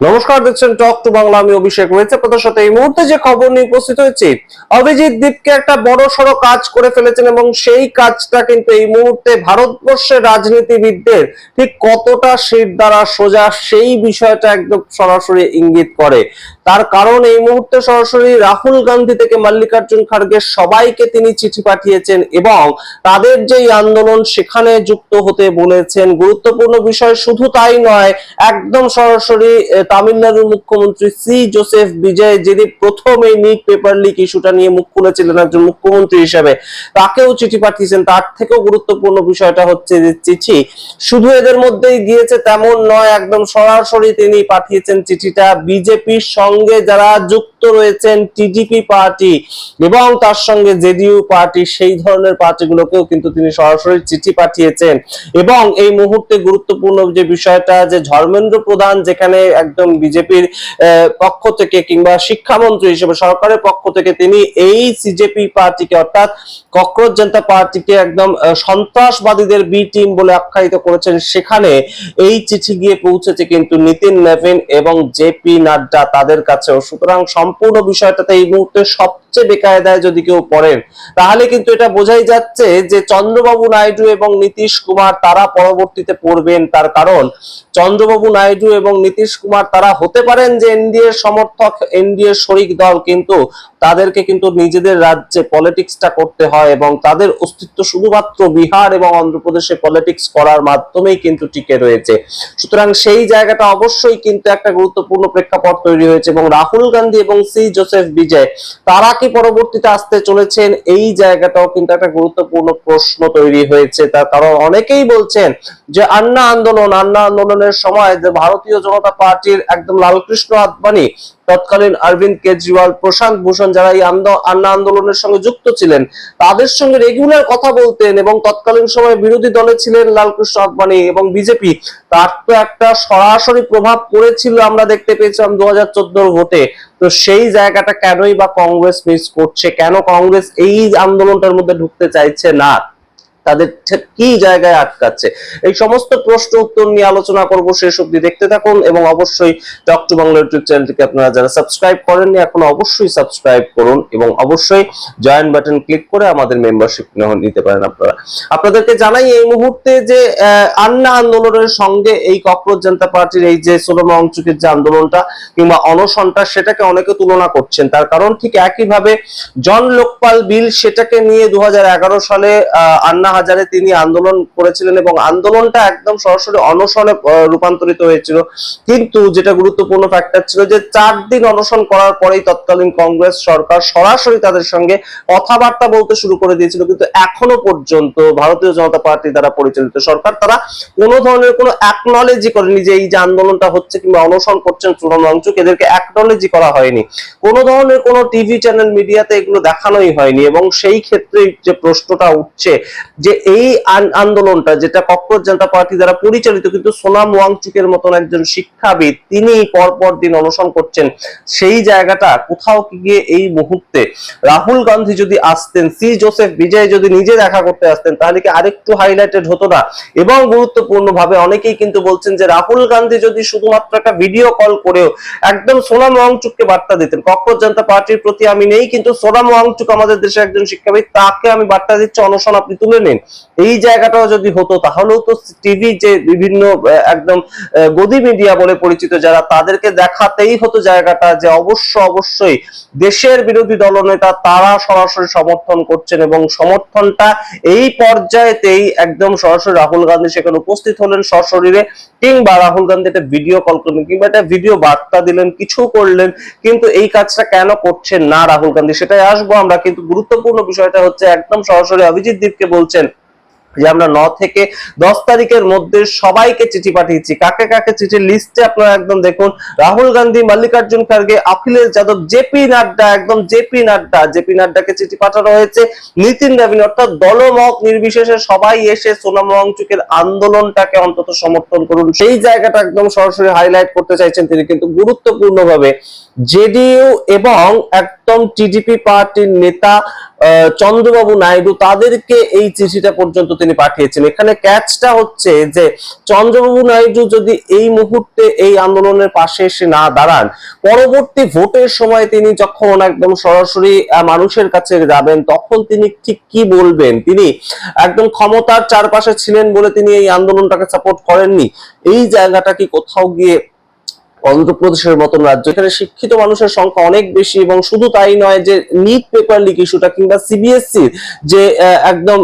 নমস্কার, দেখছেন talk to Bangla. আমি অভিষেক রয়েছে আপনাদের সাথে। এই মুহূর্তে যে খবর নিয়ে উপস্থিত হয়েছি, অভিজিৎ দীপকে একটা বড় সড়ো কাজ করে ফেলেছেন এবং সেই কাজটা কিন্তু এই মুহূর্তে ভারতবর্ষের রাজনীতিবিদদের ঠিক কতটা শির দ্বারা সোজা সেই বিষয়টা একদম সরাসরি ইঙ্গিত করে। তার কারণ এই মুহূর্তে সরাসরি রাহুল গান্ধী থেকে মল্লিকার্জুন খাড়গে সবাইকে তিনি চিঠি পাঠিয়েছেন এবং তাদের যে আন্দোলন সেখানে যুক্ত হতে বলেছেন। গুরুত্বপূর্ণ বিষয় শুধু তাই নয়, একদম সরাসরি তামিলনাড়ুর মুখ্যমন্ত্রী সি জোসেফ বিজয়, যিনি প্রথম এই নিক পেপার লিক ইস্যুটা নিয়ে মুখ খুলেছিলেন একজন মুখ্যমন্ত্রী হিসেবে, তাকেও চিঠি পাঠিয়েছেন। তার থেকেও গুরুত্বপূর্ণ বিষয়টা হচ্ছে যে চিঠি শুধু এদের মধ্যেই গিয়েছে তেমন নয়, একদম সরাসরি তিনি পাঠিয়েছেন চিঠিটা বিজেপির সঙ্গে যারা যুক্ত রয়েছেন, টিডিপি পার্টি এবং তার সঙ্গে জেডিইউ পার্টি, সেই ধরনের পার্টিগুলোকেও কিন্তু তিনি সরাসরি চিঠি পাঠিয়েছেন। এবং এই মুহূর্তে গুরুত্বপূর্ণ যে বিষয়টা, যে ধর্মেন্দ্র প্রধান যেখানে একদম বিজেপির পক্ষ থেকে কিংবা শিক্ষামন্ত্রী হিসেবে সরকারের পক্ষ থেকে তিনি এই সিজেপি পার্টিকে অর্থাৎ ককরোচ জনতা পার্টিকে একদম সন্ত্রাসবাদীদের বি টিম বলে আখ্যায়িত করেছেন, সেখানে এই চিঠি গিয়ে পৌঁছেছে কিন্তু নীতিন নবীন এবং জেপি নাড্ডা তাদের কাছেও। সুতরাং সম্পূর্ণ বিষয়টাতে এই মুহূর্তে সবচেয়ে বেকায়দায় যদি কেউ পড়েন, তাহলে কিন্তু এটা বোঝাই যাচ্ছে যে চন্দ্রবাবু নাইডু এবং নীতিশ কুমার তারা পরবর্তীতে পড়বেন। তার কারণ চন্দ্রবাবু নাইডু এবং নীতিশ কুমার তারা হতে পারেন যে এনডিএ সমর্থক, এনডিএ শরিক দল, কিন্তু তাদেরকে কিন্তু নিজেদের রাজ্যে পলিটিক্সটা করতে হয় এবং তাদের অস্তিত্ব শুধুমাত্র বিহার এবং অন্ধ্রপ্রদেশে পলিটিক্স করার মাধ্যমেই কিন্তু টিকে রয়েছে। সুতরাং সেই জায়গাটা অবশ্যই কিন্তু একটা গুরুত্বপূর্ণ প্রেক্ষাপট তৈরি হয়েছে এবং রাহুল গান্ধী এবং সি জোসেফ বিজয় তারা কি পরবর্তীতে আসতে চলেছেন, এই জায়গাটাও কিন্তু একটা গুরুত্বপূর্ণ প্রশ্ন তৈরি হয়েছে। তার কারণ অনেকেই বলছেন যে আন্না আন্দোলনের সময় যে ভারতীয় জনতা পার্টির একদম লালকৃষ্ণ আদবানি, তৎকালীন অরবিন্দ কেজরিওয়াল, প্রশান্ত ভূষণ যারা এই আন্না আন্দোলনের সঙ্গে যুক্ত ছিলেন, তাদের সঙ্গে রেগুলার কথা বলতেন এবং তৎকালীন সময় বিরোধী দলে ছিলেন লালকৃষ্ণ আদবানি এবং বিজেপি, তার তো একটা সরাসরি প্রভাব পড়েছিল, আমরা দেখতে পেয়েছিলাম 2014 ভোটে। তো সেই জায়গাটা কেনই বা কংগ্রেস মিস করছে, কেন কংগ্রেস এই আন্দোলনটার মধ্যে ঢুকতে চাইছে না, তাদের কি জায়গায় আটকাচ্ছে, এই সমস্ত প্রশ্ন উত্তর নিয়ে আলোচনা করব। শেষ অবধি দেখতে থাকুন এবং অবশ্যই টক টু বাংলা ইউটিউব চ্যানেলটিকে আপনারা যারা সাবস্ক্রাইব করেননি এখনো অবশ্যই সাবস্ক্রাইব করুন এবং অবশ্যই জয়েন বাটন ক্লিক করে আমাদের মেম্বারশিপ নিতে পারেন আপনারা। আপনাদেরকে জানাই এই মুহূর্তে যে আন্না আন্দোলনের সঙ্গে এই ককরোচ জনতা পার্টির এই যে সোনাম ওয়াংচুকের যে আন্দোলনটা কিংবা অনশনটা, সেটাকে অনেকে তুলনা করছেন। তার কারণ ঠিক একইভাবে জন লোকপাল বিল, সেটাকে নিয়ে 2011 সালে আন্না হাজারে তিনি আন্দোলন করেছিলেন এবং আন্দোলনটা একদম সরাসরি অনশনে রূপান্তরিত হয়েছিল। কিন্তু যেটা গুরুত্বপূর্ণ ফ্যাক্টর ছিল যে 4 দিন অনশন করার পরেই তৎকালীন কংগ্রেস সরকার সরাসরি তাদের সঙ্গে কথাবার্তা বলতে শুরু করে দিয়েছিল। কিন্তু এখনো পর্যন্ত ভারতীয় জনতা পার্টি দ্বারা পরিচালিত সরকার তারা কোনো ধরনের কোনো অ্যাকনলেজই করেনি যে এই যে আন্দোলনটা হচ্ছে কিংবা অনশন করছেন সোনাম ওয়াংচুক, এদেরকে অ্যাকনলেজই করা হয়নি। কোনো ধরনের কোনো টিভি চ্যানেল মিডিয়াতে এগুলো দেখানোই হয়নি এবং সেই ক্ষেত্রে যে প্রশ্নটা উঠছে যে এই আন্দোলনটা যেটা ককরোচ জনতা পার্টি দ্বারা পরিচালিত, কিন্তু সোনাম ওয়াংচুকের মতন একজন শিক্ষাবিদ তিনি পরপর দিন অনশন করছেন, সেই জায়গাটা কোথাও গিয়ে এই মুহূর্তে রাহুল গান্ধী যদি আসতেন, সি জোসেফ বিজয় যদি নিজে দেখা করতে আসতেন, তাহলে কি আরেকটু হাইলাইটেড হতো না? এবং গুরুত্বপূর্ণ ভাবে অনেকেই কিন্তু বলছেন যে রাহুল গান্ধী যদি শুধুমাত্র একটা ভিডিও কল করেও একদম সোনাম ওয়াংচুককে বার্তা দিতেন, ককরোচ জনতা পার্টির প্রতি আমি নেই কিন্তু সোনাম ওয়াংচুক আমাদের দেশের একজন শিক্ষাবিদ, তাকে আমি বার্তা দিচ্ছি, অনশন আপনি তুলে নিন, এই জায়গাটাও যদি হতো, তাহলেও তো টিভি যে বিভিন্ন একদম গদি মিডিয়া বলে পরিচিত যারা, তাদেরকে দেখাতেই হতো জায়গাটা যে অবশ্যই দেশের বিরোধী দলনেতা তারা সরাসরি সমর্থন করছেন এবং সমর্থনটা এই পর্যায়েতেই একদম সরাসরি রাহুল গান্ধী সেখানে উপস্থিত হলেন সশরীরে, কিংবা রাহুল গান্ধী একটা ভিডিও কল করলেন কিংবা একটা ভিডিও বার্তা দিলেন, কিছু করলেন, কিন্তু এই কাজটা কেন করছেন না রাহুল গান্ধী, সেটাই আসবো আমরা। কিন্তু গুরুত্বপূর্ণ বিষয়টা হচ্ছে একদম সরাসরি অভিজিৎ দীপকে বলছেন যে আমরা 9 থেকে 10 তারিখের মধ্যে সবাইকে চিঠি পাঠিয়েছি। কাকে কাকে চিঠির লিস্টে আপনারা একদম দেখুন, রাহুল গান্ধী, মল্লিকার্জুন খাড়গে, অখিলেশ যাদব, জেপি নাড্ডা, একদম জেপি নাড্ডাকে চিঠি পাঠানো হয়েছে, নীতিন নবীন, অর্থাৎ দলমত নির্বিশেষে সবাই এসে সোনাম ওয়াংচুকের আন্দোলনটাকে অন্তত সমর্থন করুন, সেই জায়গাটা একদম সরাসরি হাইলাইট করতে চাইছেন তিনি। কিন্তু গুরুত্বপূর্ণভাবে জেডিইউ এবং একদম টিডিপি পার্টির নেতা চন্দ্রবাবু নাইডু, তাদেরকে এই চিঠিটা পর্যন্ত তিনি তিনি পাঠিয়েছেন। এখানে ক্যাচটা হচ্ছে যে চন্দ্রবাবু নাইডু যদি এই মুহূর্তে এই আন্দোলনের পাশে এসে না দাঁড়ান, পরবর্তী ভোটের সময় তিনি যখন একদম সরাসরি মানুষের কাছে যাবেন তখন তিনি ঠিক কি বলবেন? তিনি একদম ক্ষমতার চারপাশে ছিলেন বলে তিনি এই আন্দোলনটাকে সাপোর্ট করেননি, এই জায়গাটা কি কোথাও গিয়ে অন্ধ্রপ্রদেশের মতন রাজ্য, এখানে শিক্ষিত মানুষের সংখ্যা অনেক বেশি, এবং শুধু তাই নয় যে নিট পেপার লিক ইস্যুটা কিংবা সিবিএসসি যে একদম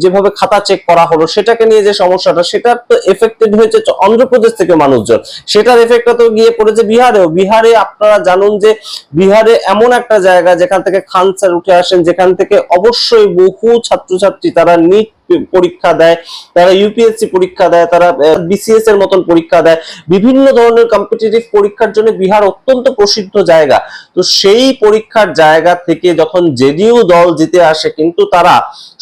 যেভাবে খাতা চেক করা হলো সেটাকে নিয়ে যে সমস্যাটা, সেটার তো এফেক্টেড হয়েছে অন্ধ্রপ্রদেশ থেকে মানুষজন, সেটার এফেক্টটা তো গিয়ে পড়েছে বিহারেও। বিহারে আপনারা জানুন যে বিহারে এমন একটা জায়গা যেখান থেকে খান স্যার উঠে আসেন, যেখান থেকে অবশ্যই বহু ছাত্রছাত্রী তারা নিট পরীক্ষা দেয়, তারা ইউপিএসসি পরীক্ষা দেয়, তারা বিসিএস এর মতন পরীক্ষা দেয়, বিভিন্ন ধরনের কম্পিটিটিভ পরীক্ষার জন্য বিহার অত্যন্ত প্রসিদ্ধ জায়গা। তো সেই পরীক্ষার জায়গা থেকে যখন জেডিইউ দল জিতে আসে, কিন্তু তারা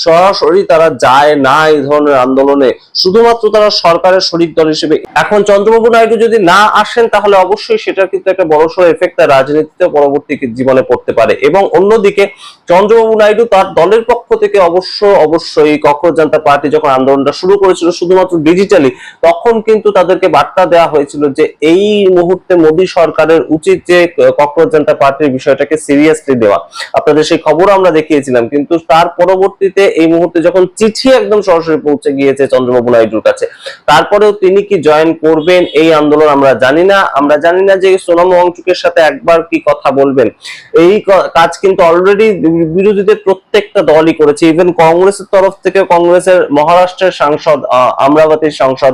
সরাসরি তারা যায় না এই ধরনের আন্দোলনে, শুধুমাত্র তারা সরকারের শরিক দল হিসেবে। এখন চন্দ্রবাবু নাইডু যদি না আসেন তাহলে অবশ্যই সেটার কিন্তু একটা বড়সড় এফেক্ট তার রাজনীতিতে পরবর্তী জীবনে পড়তে পারে। এবং অন্যদিকে চন্দ্রবাবু নাইডু তার দলের পক্ষ থেকে অবশ্যই কক্রোচ জনতা পার্টি যখন আন্দোলনটা শুরু করেছিল শুধুমাত্র ডিজিটালি, তখন কিন্তু তাদেরকে বার্তা দেওয়া হয়েছিল যে এই মুহূর্তে মোদী সরকারের উচিত যে কক্রোচ জনতা পার্টির বিষয়টাকে সিরিয়াসলি দেওয়া। আপনাদের সেই খবর আমরা দেখিয়েছিলাম, কিন্তু তার পরবর্তীতে এই মুহূর্তে যখন চিঠি একদম সরাসরি পৌঁছে গিয়েছে চন্দ্রবাবু নাইডুর কাছে, তারপরেও তিনি কি জয়েন করবেন এই আন্দোলন আমরা জানি না। আমরা জানি না যে সোনাম ওয়াংচুকের সাথে একবার কি কথা বলবেন। এই কাজ কিন্তু অলরেডি বিরোধীদের প্রত্যেকটা দলই করেছে। ইভেন কংগ্রেসের তরফ থেকে কংগ্রেসের মহারাষ্ট্রের সাংসদ আমরাবতীর সাংসদ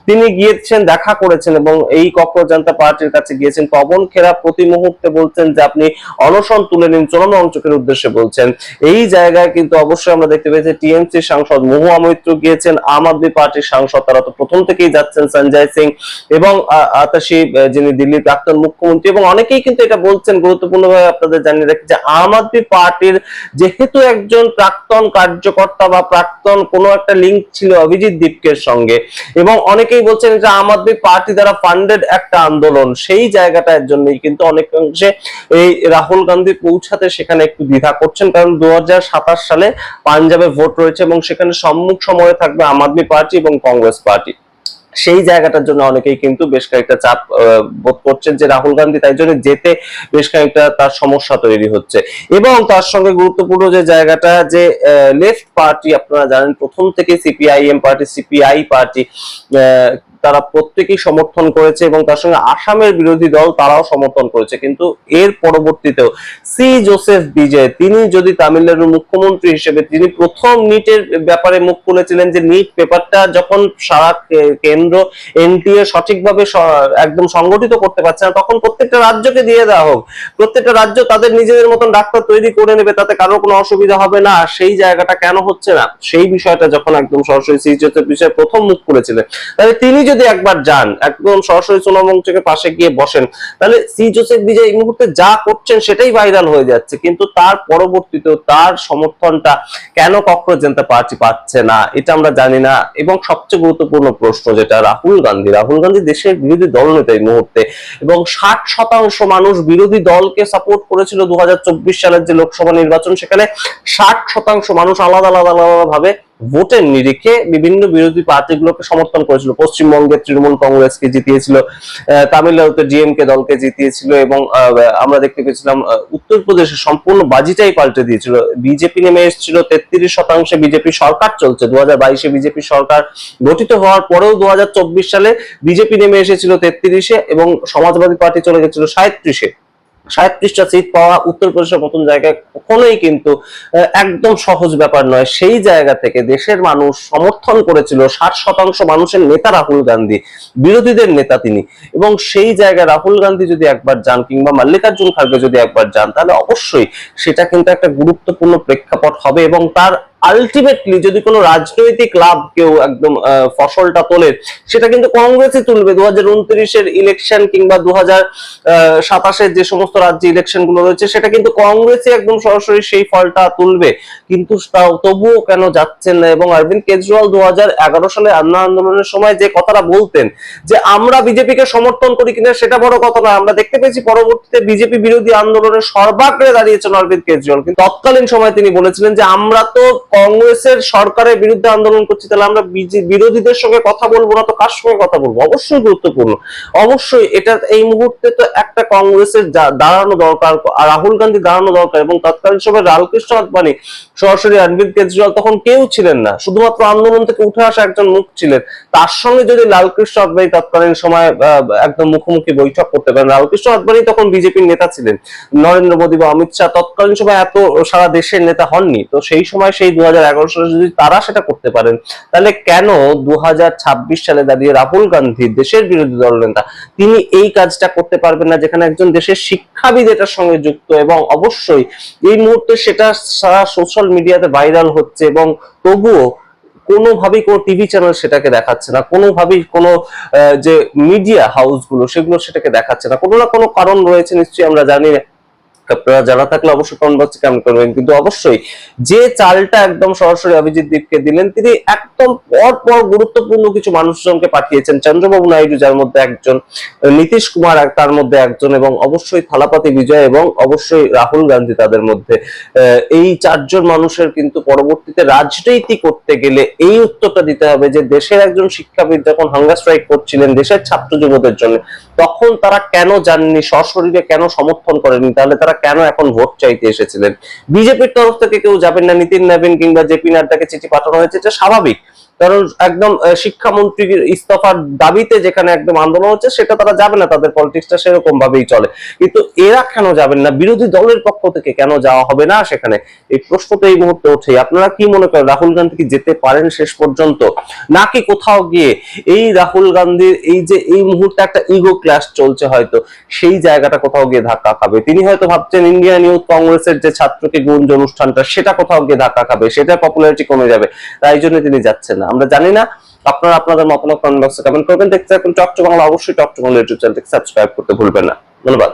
তিনি গিয়েছেন, দেখা করেছেন এবং এই কক্রোচ জনতা পার্টির কাছে গিয়েছেন। পবন খেরা প্রতি মুহূর্তে বলছেন যে আপনি অনশন তুলে নিন, সোনাম ওয়াংচুকের উদ্দেশ্যে বলছেন। এই জায়গায় কিন্তু অবশ্যই আমরা দেখতে পেয়েছি টিএমসি সাংসদ মহুয়া মৈত্র গিয়েছেন, আম আদমি পার্টির সাংসদ তারা তো প্রথম থেকেই যাচ্ছেন, সঞ্জয় সিং এবং আতাশি যিনি দিল্লির প্রাক্তন মুখ্যমন্ত্রী, এবং অনেকেই কিন্তু এটা বলছেন। গুরুত্বপূর্ণভাবে আপনাদের জানিয়ে রাখি যে আম আদমি পার্টির যেহেতু একজন প্রাক্তন কার্যকর্তা বা প্রাক্তন কোনো একটা লিঙ্ক ছিল অভিজিৎ দীপকের সঙ্গে, এবং অনেকেই বলছেন যে আম আদমি পার্টি দ্বারা ফান্ডেড একটা আন্দোলন, সেই জায়গাটার জন্যই কিন্তু অনেকাংশে এই রাহুল গান্ধী পৌঁছাতে সেখানে একটু দ্বিধা করছেন। কারণ 2027 সালে পাঞ্জাবে ভোট রয়েছে এবং সেখানে সম্মুখ সমরে থাকবে আম আদমি পার্টি এবং কংগ্রেস পার্টি। সেই জায়গাটার জন্য অনেকেই কিন্তু বেশ কয়েকটা চাপ বোধ করছেন যে রাহুল গান্ধী তাই জন্য যেতে বেশ কয়েকটা তার সমস্যা তৈরি হচ্ছে। এবং তার সঙ্গে গুরুত্বপূর্ণ যে জায়গাটা যে লেফট পার্টি, আপনারা জানেন প্রথম থেকে সিপিআইএম পার্টি, সিপিআই পার্টি তারা প্রত্যেকেই সমর্থন করেছে, এবং তার সঙ্গে আসামের বিরোধী দল তারাও সমর্থন করেছে। কিন্তু এর পরবর্তীতেও সি জোসেফ বিজয় তিনি যদি তামিলনাড়ুর মুখ্যমন্ত্রী হিসেবে তিনি প্রথম নিটের ব্যাপারে মুখ খুলেছিলেন যে নিট পেপারটা যখন সারা কেন্দ্র এনটিএ সঠিকভাবে একদম সংগঠিত করতে পারছে না, তখন প্রত্যেকটা রাজ্যকে দিয়ে দেওয়া হোক, প্রত্যেকটা রাজ্য তাদের নিজেদের মতন ডাক্তার তৈরি করে নেবে, তাতে কারো কোনো অসুবিধা হবে না। সেই জায়গাটা কেন হচ্ছে না, সেই বিষয়টা যখন একদম সরাসরি সি জোসেফ বিজয় প্রথম মুখ খুলেছিলেন, তাহলে তিনি যদি একবার যান একদম সরাসরি সোনাম ওয়াংচুকের পাশে গিয়ে বসেন, তাহলে সি জোসেফ বিজয় এই মুহূর্তে যা করছেন সেটাই ভাইরাল হয়ে যাচ্ছে। কিন্তু তার পরবর্তীতেও তার সমর্থনটা কেন কক্রোচ জনতা পার্টি পাচ্ছে না এটা আমরা জানি না। এবং সবচেয়ে গুরুত্বপূর্ণ প্রশ্ন যেটা রাহুল গান্ধী দেশের বিরোধী দলনেতা এই মুহূর্তে, এবং 60% মানুষ বিরোধী দলকে সাপোর্ট করেছিল 2024 সালের যে লোকসভা নির্বাচন, সেখানে 60% মানুষ আলাদা আলাদা ভাবে ভোটের নিরিখে বিভিন্ন বিরোধী পার্টিগুলোকে সমর্থন করেছিল। পশ্চিমবঙ্গে তৃণমূল কংগ্রেসকে জিতিয়েছিল, তামিলনাড়ুতে ডিএমকে দলকে জিতিয়েছিল, এবং আমরা দেখতে পেয়েছিলাম উত্তরপ্রদেশে সম্পূর্ণ বাজিটাই পাল্টে দিয়েছিল। বিজেপি নেমে এসেছিল 33%, বিজেপি সরকার চলছে 2022-এ বিজেপি সরকার গঠিত হওয়ার পরেও 2024 সালে বিজেপি নেমে এসেছিল 33-এ, এবং সমাজবাদী পার্টি চলে গেছিল 37-এ। 37টা সিট পাওয়া উত্তরপ্রদেশের মতন জায়গায় কখনোই কিন্তু একদম সহজ ব্যাপার নয়। সেই জায়গা থেকে দেশের মানুষ সমর্থন করেছিল, 60% মানুষের নেতা রাহুল গান্ধী, বিরোধীদের নেতা তিনি। এবং সেই জায়গায় রাহুল গান্ধী যদি একবার যান কিংবা মল্লিকার্জুন খাড়গে যদি একবার যান, তাহলে অবশ্যই সেটা কিন্তু একটা গুরুত্বপূর্ণ প্রেক্ষাপট হবে। এবং তার আলটিমেটলি যদি কোনো রাজনৈতিক লাভ কেউ একদম ফসলটা তোলে, সেটা কিন্তু কংগ্রেসই তুলবে। 2029-এর ইলেকশন কিংবা 2027-এর যে সমস্ত রাজ্যে ইলেকশন গুলো রয়েছে, সেটা কিন্তু কংগ্রেসই একদম সরাসরি সেই ফলটা তুলবে। কিন্তু তবুও কেন যাচ্ছেন না? এবং অরবিন্দ কেজরিওয়াল 2011 সালে আন্না আন্দোলনের সময় যে কথাটা বলতেন যে আমরা বিজেপিকে সমর্থন করি কিনা সেটা বড় কথা না, আমরা দেখতে পেয়েছি পরবর্তীতে বিজেপি বিরোধী আন্দোলনের সর্বাগ্রে দাঁড়িয়েছেন অরবিন্দ কেজরিওয়াল। কিন্তু তৎকালীন সময় তিনি বলেছিলেন যে আমরা তো কংগ্রেসের সরকারের বিরুদ্ধে আন্দোলন করছি, তাহলে আমরা বিরোধীদের সঙ্গে কথা বলবো না তো কার সঙ্গে কথা বলবো? অবশ্যই গুরুত্বপূর্ণ। অবশ্যই এটা এই মুহূর্তে তো একটা কংগ্রেসের দাঁড়ানো দরকার, রাহুল গান্ধী দাঁড়ানো দরকার, এবং তৎকালীন সময় লালকৃষ্ণ আদবানি, সরাসরি অরবিন্দ কেজরিওয়াল তখন কেউ ছিলেন না, শুধুমাত্র আন্দোলন থেকে উঠে আসা একজন মুখ ছিলেন। তার সঙ্গে যদি লালকৃষ্ণ আদবানি তৎকালীন সময় একদম মুখোমুখি বৈঠক করতে পারেন, লালকৃষ্ণ আদবানি তখন বিজেপির নেতা ছিলেন, নরেন্দ্র মোদী বা অমিত শাহ তৎকালীন সময় এত সারা দেশের নেতা হননি, তো সেই সময় সেই 2011 সালে যদি তারা সেটা করতে পারেন, তাহলে কেন 2026 সালে দাঁড়িয়ে রাহুল গান্ধী, দেশের বিরোধী দলনেতা, তিনি এই কাজটা করতে পারবেন না, যেখানে একজন দেশের শিক্ষাবিদ এটার সঙ্গে যুক্ত, এবং অবশ্যই এই মুহূর্তে সেটা সারা সোশ্যাল মিডিয়াতে ভাইরাল হচ্ছে, এবং তবুও কোনোভাবেই কোনো টিভি চ্যানেল সেটাকে দেখাচ্ছে না, কোনোভাবেই কোনো যে মিডিয়া হাউস গুলো সেগুলো সেটাকে দেখাচ্ছে না। কোনো না কোনো কারণ রয়েছে নিশ্চয়ই, আমরা জানি না। আপনারা জানা থাকলে অবশ্যই কমেন্ট বক্সে কমেন্ট করবেন। কিন্তু অবশ্যই যে চালটা একদম সরাসরি অভিজিৎ দীপকে দিলেন, তিনি একদম পর পর গুরুত্বপূর্ণ কিছু মানুষজনকে পাঠিয়েছেন। চন্দ্রবাবু নাইডু যার মধ্যে একজন, নীতিশ কুমার তার মধ্যে একজন, এবং অবশ্যই থালাপতি বিজয়, এবং অবশ্যই রাহুল গান্ধী তাদের মধ্যে। এই চারজন মানুষের কিন্তু পরবর্তীতে রাজনীতি করতে গেলে এই উত্তরটা দিতে হবে যে দেশের একজন শিক্ষাবিদ যখন হাঙ্গার স্ট্রাইক করছিলেন দেশের ছাত্র যুবদের জন্য, তখন তারা কেন যাননি, সশরীরে কেন সমর্থন করেনি, তাহলে তারা কেন এখন ভোট চাইতে এসেছিলেন? বিজেপির তরফ থেকে কেউ যাবেন না, নীতিন নবীন কিংবা জেপি নাড্ডাকে চিঠি পাঠানো হয়েছে, এটা স্বাভাবিক, কারণ একদম শিক্ষামন্ত্রীর ইস্তফার দাবিতে যেখানে একদম আন্দোলন হচ্ছে, সেটা তারা যাবে না, তাদের পলিটিক্সটা সেরকম ভাবেই চলে। কিন্তু এরা কেন যাবেন না, বিরোধী দলের পক্ষ থেকে কেন যাওয়া হবে না সেখানে, এই প্রশ্ন তো এই মুহূর্তে ওঠে। আপনারা কি মনে করেন, রাহুল গান্ধী কি যেতে পারেন শেষ পর্যন্ত, নাকি কোথাও গিয়ে এই রাহুল গান্ধীর এই যে এই মুহূর্তে একটা ইগো ক্লাশ চলছে, হয়তো সেই জায়গাটা কোথাও গিয়ে ধাক্কা খাবে? তিনি হয়তো ভাবছেন ইন্ডিয়ান ইউথ কংগ্রেসের যে ছাত্রকে গুঞ্জ অনুষ্ঠানটা, সেটা কোথাও গিয়ে ধাক্কা খাবে, সেটা পপুলারিটি কমে যাবে, তাই জন্য তিনি যাচ্ছেন না। আমরা জানি না, আপনারা আপনাদের মতামত কমেন্ট বক্সে কমেন্ট করবেন। দেখতে থাকুন টক টু বাংলা, অবশ্যই টক টু বাংলা ইউটিউব চ্যানেলটিকে সাবস্ক্রাইব করতে ভুলবেন না। ধন্যবাদ।